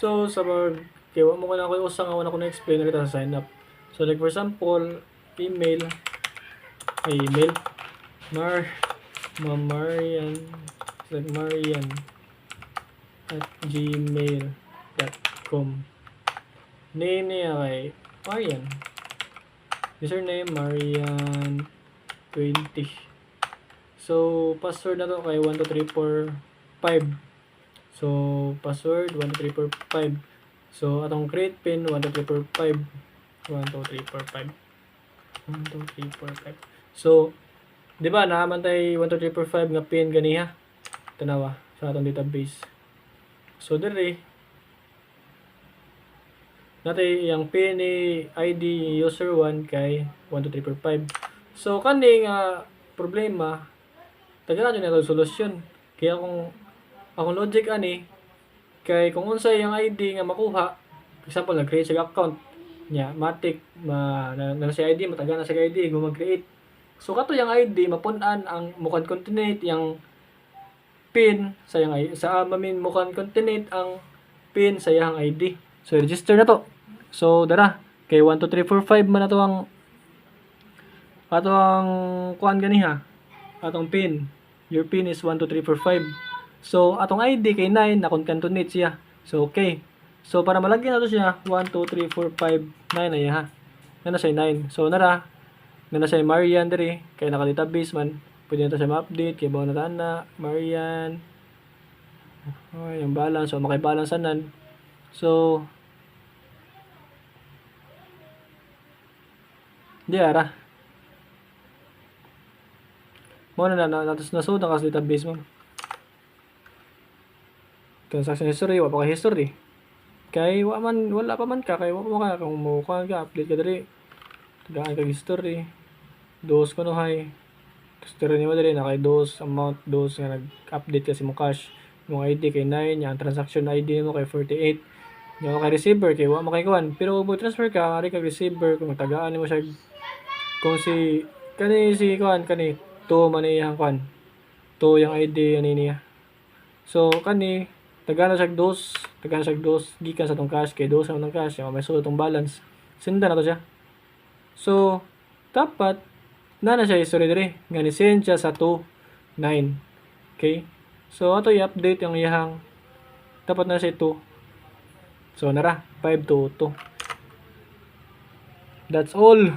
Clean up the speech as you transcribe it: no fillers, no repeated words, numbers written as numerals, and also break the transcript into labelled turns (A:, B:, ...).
A: So sa pag kaya mo ko na ako usang ako na ko na explain kita sa sign up. So like for example, email Marian like Marian at gmail.com. Name niya kay Marian. Username Marian 20. So password na to kay 12345. So password 12345. So atong create pin 12345. 12345. 12345. So di ba naaman tay 12345 nga pin ganiha? Tanawa sa atong database. So dire natay yang pin ni ID user 1 kay 12345. So kani nga problema tagaan na lang solusyon. Kaya kung akong logic ani kay kung unsay yang ID nga makuha, for example nag-create sa account nya matik na sa ID mataga na sa ID go mag-create. So kato yang ID mapun-an ang mukan continent yang pin sa yang sa mamin mukan continent ang pin sa yang ID. So register na to. So dara kay 12345 man ato ang kuan ganiha. Atong pin. Your pin is 12345. So atong ID kay 9 na concatenate siya. So okay. So para malagyan nato siya 1 2 3 4 5 9 ay ha. Na siya 9. So nara na siya Marian diri kay naka database man. Pwede na to siya ma-update kay bawo na ana Marian. Ay, yung balance. So maki-balance anan. So di ara. Mo na natos na sud ang database mo. Transaction history, wala pa ka history. Kay wala pa man ka, kay wala pa man ka, kung mo ka, update ka dali. Tagaan ka history. Dos ko no hay. History nimo dali na kay dos amount, dos nga nag-update kasi mo cash. Yung ID kay 9, yung transaction ID mo kay 48. Yung kay receiver kay wala mo kay kuan. Pero mo transfer ka, ari kay receiver kung tagaan nimo siya. Kung si kuan kani to man iyang kuan. To yung ID ani niya. So kani tagana siya dos gikan sa tong cash kay dos sa tong cash yung may sulod tong balance sinda na to siya. So dapat na siya history dire nga ni send siya sa 29. Okay, so ato i-update yung iyang dapat na siya 2. So nara 522. That's all.